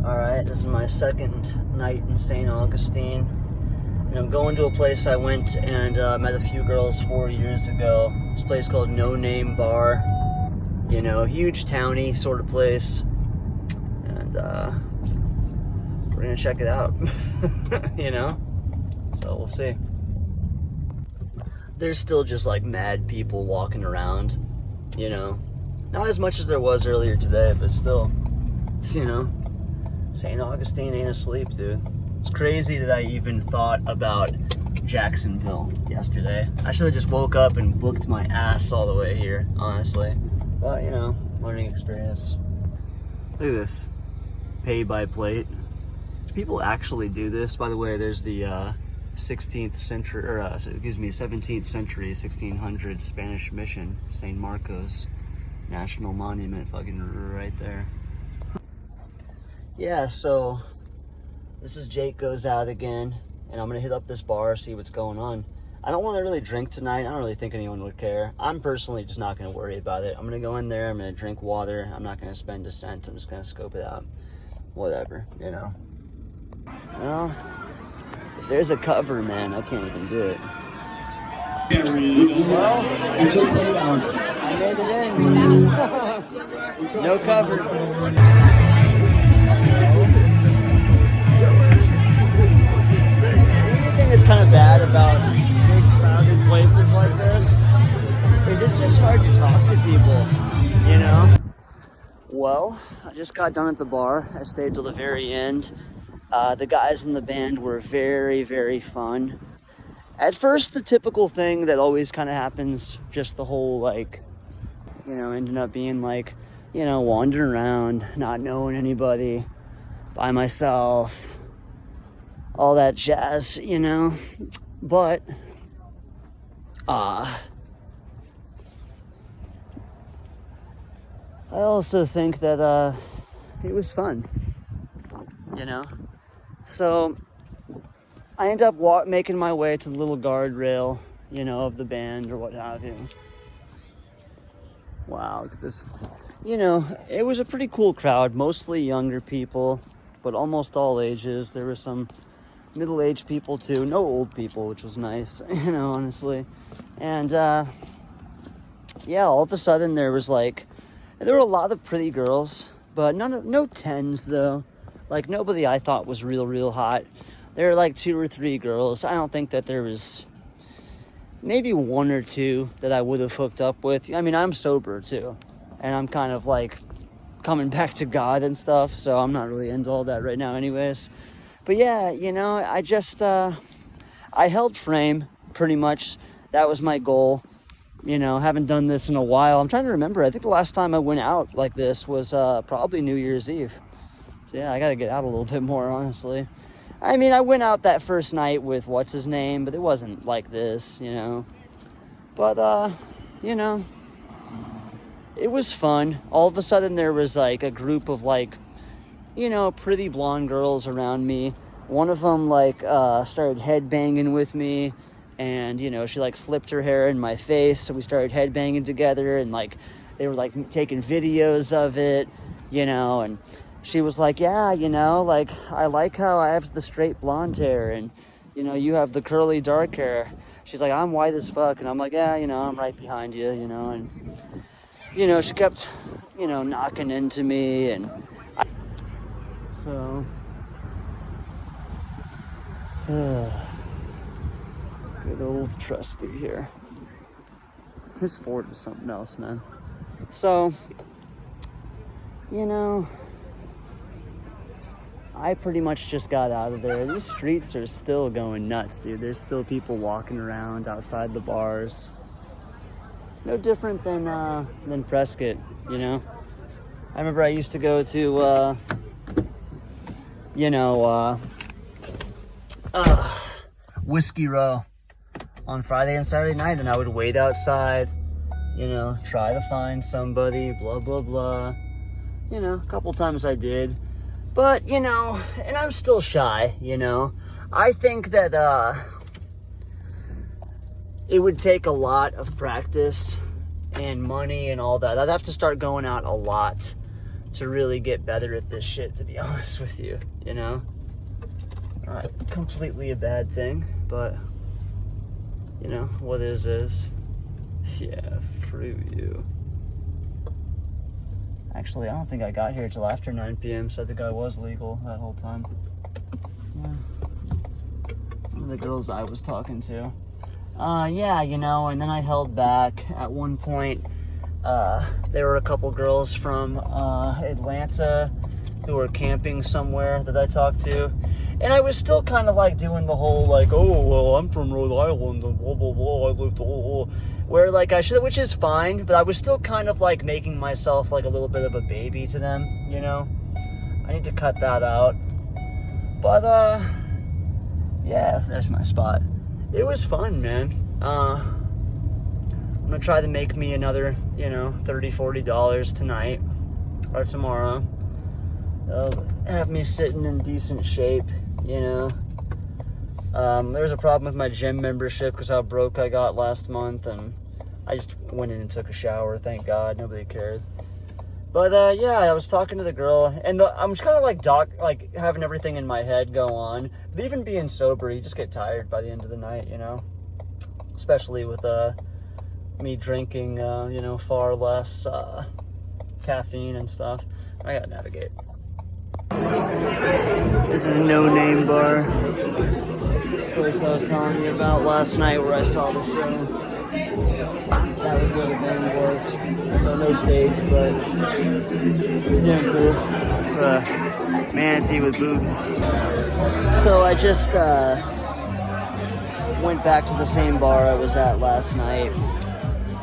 Alright, this is my second night in St. Augustine. And I'm going to a place I went and met a few girls 4 years ago. This place called No Name Bar. You know, huge towny sort of place. And we're gonna check it out. You know? So we'll see. There's still just like mad people walking around, you know? Not as much as there was earlier today, but still, you know? St. Augustine ain't asleep, dude. It's crazy that I even thought about Jacksonville yesterday. I should have just woke up and booked my ass all the way here, honestly. But, you know, learning experience. Look at this. Pay by plate. Do people actually do this? By the way, there's the 16th century, or 17th century, 1600s Spanish mission, San Marcos National Monument, fucking right there. Yeah, so this is Jake Goes Out again, and I'm gonna hit up this bar, see what's going on. I don't want to really drink tonight. I don't really think anyone would care. I'm personally just not gonna worry about it. I'm gonna go in there, I'm gonna drink water. I'm not gonna spend a cent. I'm just gonna scope it out. Whatever, you know. Well, if there's a cover, man, I can't even do it. Well, I just paid out. I made it in. No cover. It's kind of bad about big crowded places like this is it's just hard to talk to people, you know? Well, I just got done at the bar. I stayed till the very end. The guys in the band were very, very fun. At first, the typical thing that always kind of happens, just the whole like, you know, ended up being like, you know, wandering around, not knowing anybody, by myself, all that jazz, you know, but, I also think that, it was fun, you know, so I end up making my way to the little guardrail, you know, of the band or what have you. Wow, look at this, you know, it was a pretty cool crowd, mostly younger people, but almost all ages. There were some middle-aged people too, no old people, which was nice, you know, honestly. And yeah, all of a sudden there were a lot of pretty girls, but no 10s though. Like nobody I thought was real hot. There were like 2 or 3 girls. I don't think that there was maybe 1 or 2 that I would have hooked up with. I mean, I'm sober too, and I'm kind of like coming back to God and stuff, so I'm not really into all that right now anyways. But yeah, you know, I just, I held frame, pretty much. That was my goal. You know, haven't done this in a while. I'm trying to remember. I think the last time I went out like this was probably New Year's Eve. So yeah, I gotta get out a little bit more, honestly. I mean, I went out that first night with what's-his-name, but it wasn't like this, you know. But, you know, it was fun. All of a sudden there was like a group of like, you know, pretty blonde girls around me. One of them like started headbanging with me, and you know, she like flipped her hair in my face, so we started headbanging together, and like they were like taking videos of it, you know, and she was like, yeah, you know, like I like how I have the straight blonde hair and you know, you have the curly dark hair. She's like, I'm white as fuck, and I'm like, yeah, you know, I'm right behind you, you know. And you know, she kept, you know, knocking into me, and so, good old trusty here. His Ford is something else, man. So, you know, I pretty much just got out of there. These streets are still going nuts, dude. There's still people walking around outside the bars. It's no different than Prescott, you know. I remember I used to go to, you know, Whiskey Row on Friday and Saturday night, and I would wait outside, you know, try to find somebody, blah, blah, blah. You know, a couple times I did. But, you know, and I'm still shy, you know. I think that it would take a lot of practice and money and all that. I'd have to start going out a lot to really get better at this shit, to be honest with you, you know? Not completely a bad thing, but, you know, what is. Yeah, fruit you. Actually, I don't think I got here till after 9 p.m., so I think I was legal that whole time. Yeah. One of the girls I was talking to. Yeah, you know, and then I held back. At one point, there were a couple girls from Atlanta who were camping somewhere that I talked to. And I was still kind of like doing the whole like, oh, well, I'm from Rhode Island and blah, blah, blah, I lived, where like I should, which is fine, but I was still kind of like making myself like a little bit of a baby to them, you know? I need to cut that out. But, yeah, there's my spot. It was fun, man. I'm gonna try to make me another, you know, $30, $40 tonight or tomorrow. They'll have me sitting in decent shape, you know. There was a problem with my gym membership because how broke I got last month, and I just went in and took a shower, thank God, nobody cared. But, yeah, I was talking to the girl, and I'm just kind of like having everything in my head go on. But even being sober, you just get tired by the end of the night, you know? Especially with, me drinking, you know, far less, caffeine and stuff. I gotta navigate. This is a no-name bar. Place I was telling you about last night where I saw the show. That was where the band was. So no stage, but yeah, cool. Manatee with boobs. So I just went back to the same bar I was at last night.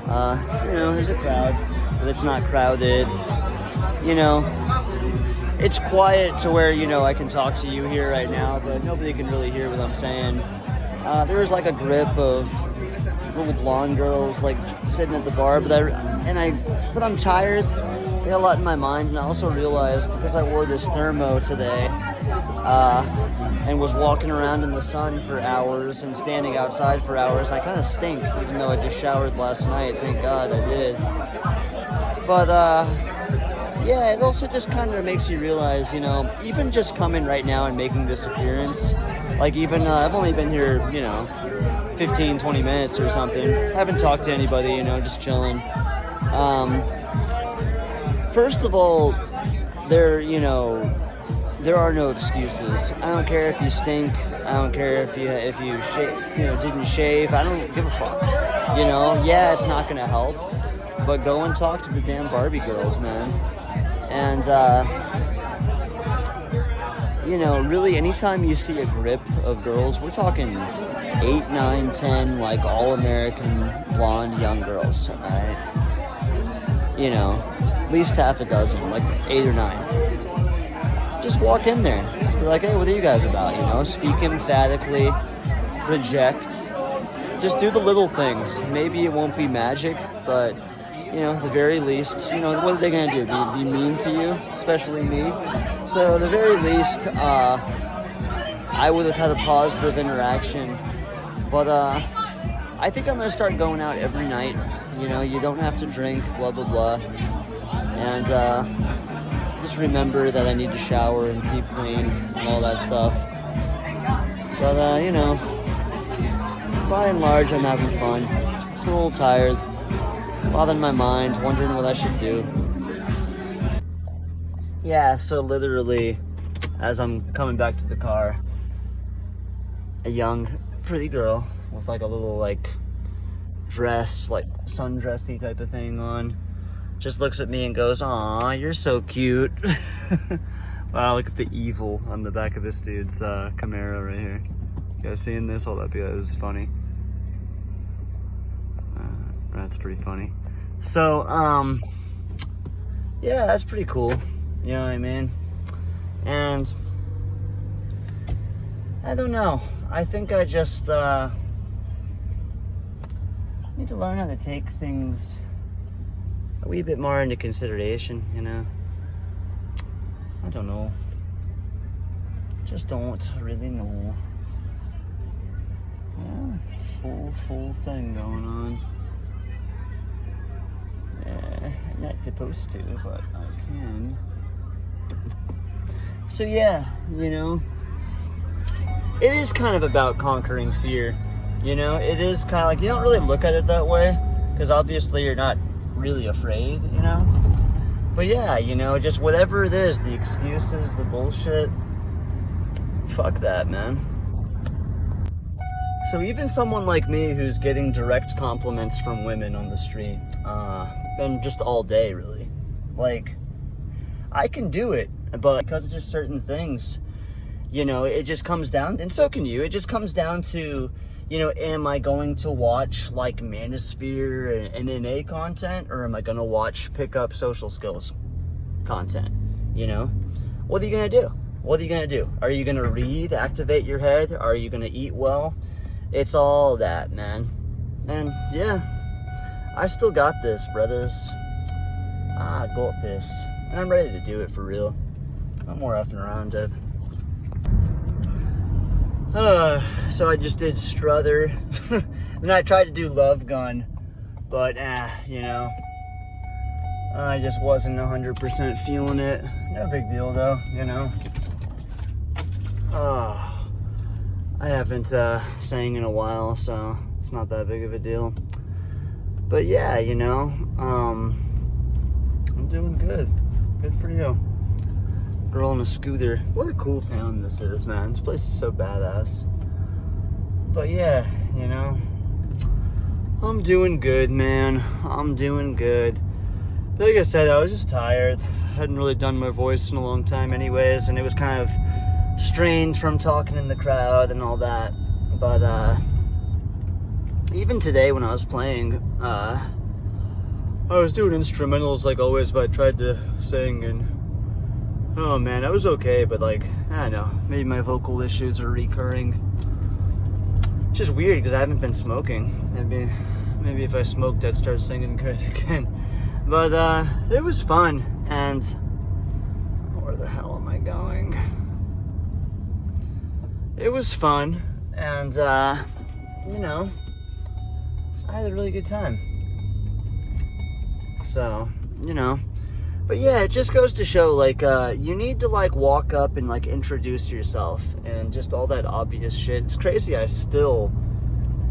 You know, there's a crowd, but it's not crowded. You know, it's quiet to where, you know, I can talk to you here right now, but nobody can really hear what I'm saying. There was like a group of little blonde girls like sitting at the bar, but I'm tired. I got a lot in my mind, and I also realized because I wore this thermo today, and was walking around in the sun for hours and standing outside for hours, I kind of stink, even though I just showered last night. Thank God I did. But yeah, it also just kind of makes you realize, you know, even just coming right now and making this appearance, like even I've only been here, you know, 15, 20 minutes or something. Haven't talked to anybody, you know, just chilling. First of all, there are no excuses. I don't care if you stink. I don't care if you didn't shave. I don't give a fuck. You know, yeah, it's not gonna help, but go and talk to the damn Barbie girls, man. And you know, really, anytime you see a grip of girls, we're talking 8, 9, 10, like all-American blonde young girls, right? You know, at least half a dozen, like 8 or 9. Just walk in there. Just be like, hey, what are you guys about? You know, speak emphatically, reject. Just do the little things. Maybe it won't be magic, but, you know, at the very least, you know, what are they going to do? Be mean to you? Especially me? So, at the very least, I would have had a positive interaction. But, I think I'm going to start going out every night. You know, you don't have to drink, blah, blah, blah. And, just remember that I need to shower and keep clean and all that stuff. But, you know, by and large, I'm having fun. Just a little tired. Bothering my mind, wondering what I should do. Yeah, so literally, as I'm coming back to the car, a young, pretty girl with like a little like dress, like sundressy type of thing on, just looks at me and goes, "Aw, you're so cute." Wow, look at the evil on the back of this dude's Camaro right here. You guys seeing this? Hold up, yeah, this is funny. That's pretty funny. So, yeah, that's pretty cool. You know what I mean? And I don't know. I think I just need to learn how to take things a wee bit more into consideration, you know? I don't know. Just don't really know. Yeah, full thing going on. Yeah, I'm not supposed to, but I can. So yeah, you know, it is kind of about conquering fear. You know, it is kind of like, you don't really look at it that way, because obviously you're not really afraid, you know? But yeah, you know, just whatever it is, the excuses, the bullshit, fuck that, man. So even someone like me who's getting direct compliments from women on the street, and just all day, really, like, I can do it, but because of just certain things, you know, it just comes down, and so can you, it just comes down to, you know, am I going to watch, like, manosphere and MMA content, or am I going to watch pick-up social skills content, you know? What are you going to do? What are you going to do? Are you going to read, activate your head? Are you going to eat well? It's all that, man. And, yeah, I still got this, brothers. I got this. And I'm ready to do it for real. No more effing around, Dad. So I just did Struther. Then I tried to do Love Gun, but you know, I just wasn't 100% feeling it. No big deal though, you know. I haven't sang in a while, so it's not that big of a deal. But yeah, you know, I'm doing good. Good for you. Girl on a scooter. What a cool town this is, man. This place is so badass. But yeah, you know, I'm doing good, man. I'm doing good. But like I said, I was just tired. I hadn't really done my voice in a long time anyways, and it was kind of strained from talking in the crowd and all that. But even today when I was playing, I was doing instrumentals like always, but I tried to sing, and oh man, that was okay, but like, I don't know, maybe my vocal issues are recurring. It's just weird because I haven't been smoking. Maybe if I smoked, I'd start singing good again. But it was fun, and where the hell am I going? It was fun, and you know, I had a really good time. So, you know. But yeah, it just goes to show, like, you need to, like, walk up and, like, introduce yourself and just all that obvious shit. It's crazy, I still,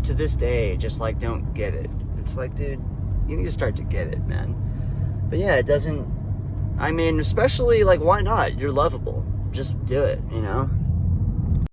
to this day, just, like, don't get it. It's like, dude, you need to start to get it, man. But yeah, it doesn't, I mean, especially, like, why not? You're lovable. Just do it, you know?